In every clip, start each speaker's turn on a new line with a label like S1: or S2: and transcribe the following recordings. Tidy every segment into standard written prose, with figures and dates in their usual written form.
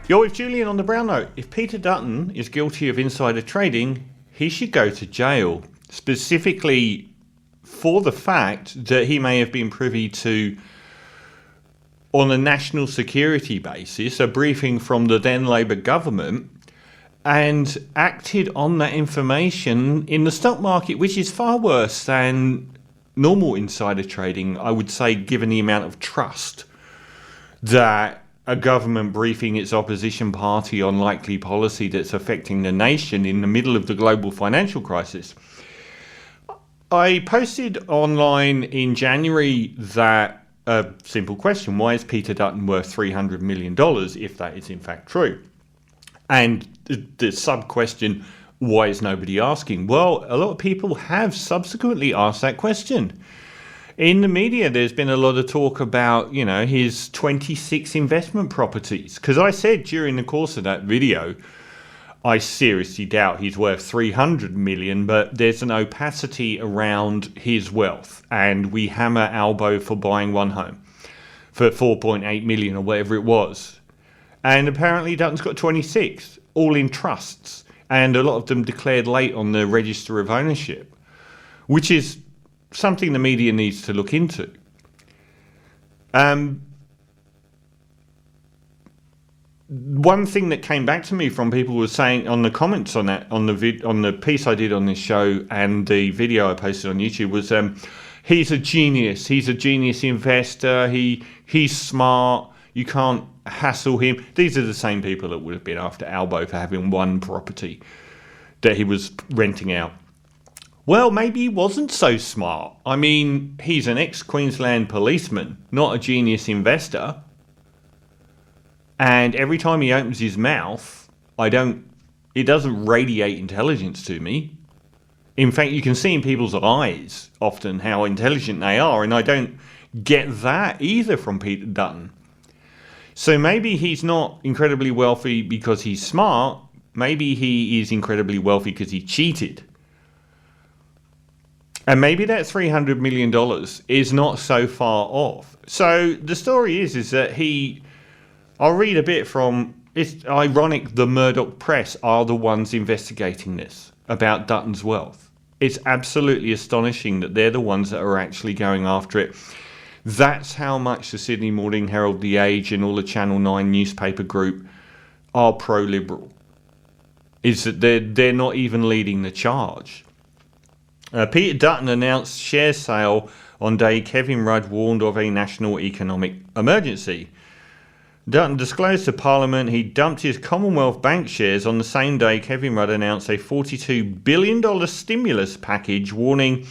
S1: You're with Julian on the Brown Note. If Peter Dutton is guilty of insider trading, he should go to jail, specifically for the fact that he may have been privy to, on a national security basis, a briefing from the then Labour government and acted on that information in the stock market, which is far worse than normal insider trading, I would say, given the amount of trust that a government briefing its opposition party on likely policy that's affecting the nation in the middle of the global financial crisis. I posted online in January that a simple question: why is Peter Dutton worth $300 million if that is in fact true? And the sub-question, why is nobody asking? Well, a lot of people have subsequently asked that question. In the media, there's been a lot of talk about, his 26 investment properties. Because I said during the course of that video, I seriously doubt he's worth 300 million, but there's an opacity around his wealth. And we hammer Albo for buying one home for 4.8 million or whatever it was. And apparently Dutton's got 26, all in trusts. And a lot of them declared late on the register of ownership, which is something the media needs to look into. One thing that came back to me from people was saying on the comments on that, on the piece I did on this show and the video I posted on YouTube was, he's a genius. He's a genius investor. He's smart. You can't hassle him. These are the same people that would have been after Albo for having one property that he was renting out. Well, maybe he wasn't so smart. I mean, he's an ex-Queensland policeman, not a genius investor. And every time he opens his mouth, it doesn't radiate intelligence to me. In fact, you can see in people's eyes often how intelligent they are, and I don't get that either from Peter Dutton. So maybe he's not incredibly wealthy because he's smart. Maybe he is incredibly wealthy because he cheated. And maybe that $300 million is not so far off. So the story is that I'll read a bit from, it's ironic the Murdoch press are the ones investigating this about Dutton's wealth. It's absolutely astonishing that they're the ones that are actually going after it. That's how much the Sydney Morning Herald, The Age and all the Channel 9 newspaper group are pro-liberal. Is that they're not even leading the charge. Peter Dutton announced share sale on day Kevin Rudd warned of a national economic emergency. Dutton disclosed to Parliament he dumped his Commonwealth Bank shares on the same day Kevin Rudd announced a $42 billion stimulus package, warning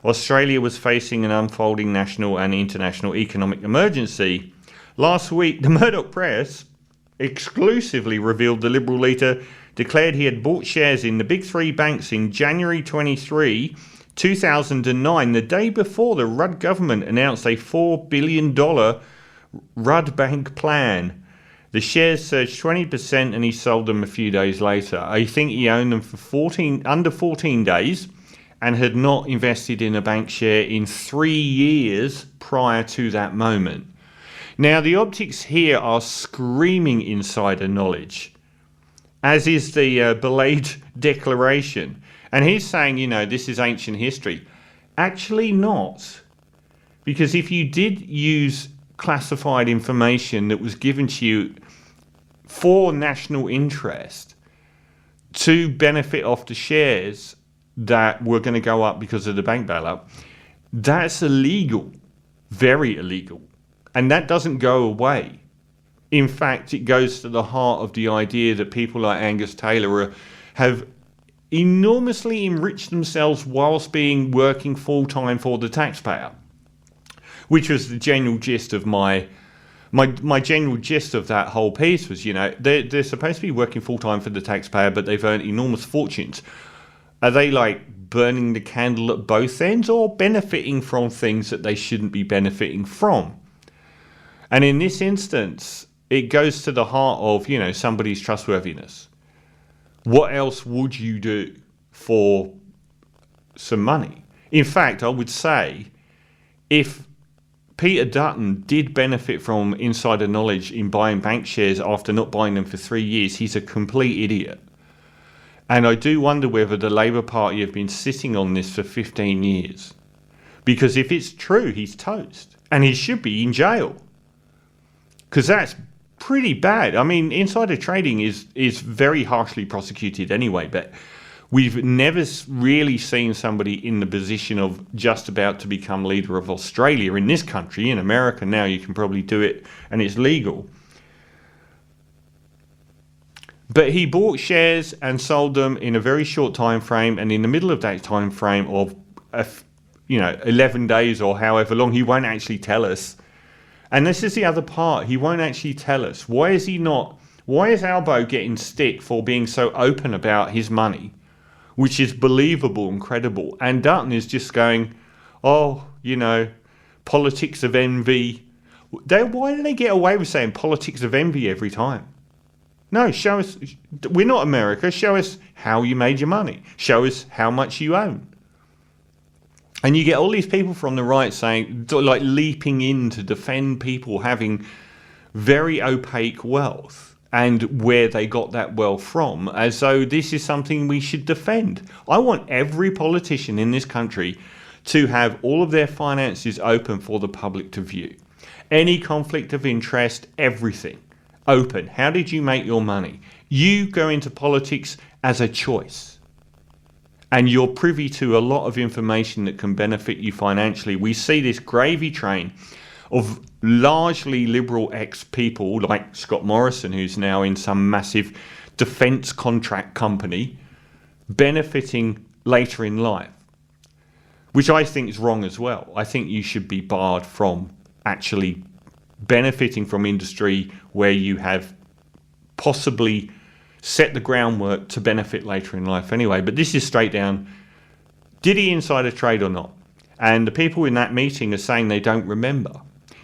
S1: Australia was facing an unfolding national and international economic emergency. Last week, the Murdoch press exclusively revealed the Liberal leader declared he had bought shares in the big three banks in January 2009, the day before the Rudd government announced a $4 billion Rudd Bank plan. The shares surged 20% and he sold them a few days later. I think he owned them for under 14 days and had not invested in a bank share in 3 years prior to that moment. Now, the optics here are screaming insider knowledge, as is the Bailout declaration. And he's saying, this is ancient history. Actually not. Because if you did use classified information that was given to you for national interest to benefit off the shares that were going to go up because of the bank bailout, that's illegal. Very illegal. And that doesn't go away. In fact, it goes to the heart of the idea that people like Angus Taylor have enormously enriched themselves whilst working full-time for the taxpayer, which was the general gist of my general gist of that whole piece was, they're supposed to be working full-time for the taxpayer, but they've earned enormous fortunes. Are they like burning the candle at both ends or benefiting from things that they shouldn't be benefiting from? And in this instance, it goes to the heart of, somebody's trustworthiness. What else would you do for some money? In fact, I would say if Peter Dutton did benefit from insider knowledge in buying bank shares after not buying them for 3 years. He's a complete idiot. And I do wonder whether the Labour Party have been sitting on this for 15 years. Because if it's true, he's toast. And he should be in jail. Because that's pretty bad. I mean, insider trading is very harshly prosecuted anyway, but we've never really seen somebody in the position of just about to become leader of Australia in this country. In America now, you can probably do it and it's legal. But he bought shares and sold them in a very short time frame, and in the middle of that time frame of 11 days or however long, he won't actually tell us. And this is the other part, he won't actually tell us. Why is Albo getting stick for being so open about his money, which is believable and credible? And Dutton is just going, politics of envy. Why do they get away with saying politics of envy every time? No, show us. We're not America. Show us how you made your money. Show us how much you own. And you get all these people from the right saying, like, leaping in to defend people having very opaque wealth and where they got that wealth from, as though this is something we should defend. I want every politician in this country to have all of their finances open for the public to view. Any conflict of interest, everything. Open. How did you make your money? You go into politics as a choice. And you're privy to a lot of information that can benefit you financially. We see this gravy train of largely liberal ex-people like Scott Morrison, who's now in some massive defence contract company, benefiting later in life, which I think is wrong as well. I think you should be barred from actually benefiting from industry where you have possibly set the groundwork to benefit later in life anyway. But this is straight down, did he insider trade or not? And the people in that meeting are saying they don't remember.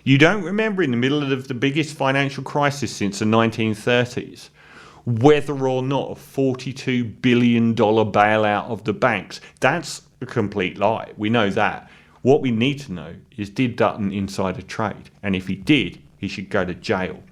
S1: You don't remember in the middle of the biggest financial crisis since the 1930s, whether or not a $42 billion bailout of the banks. That's a complete lie. We know that. What we need to know is, did Dutton insider trade? And if he did, he should go to jail.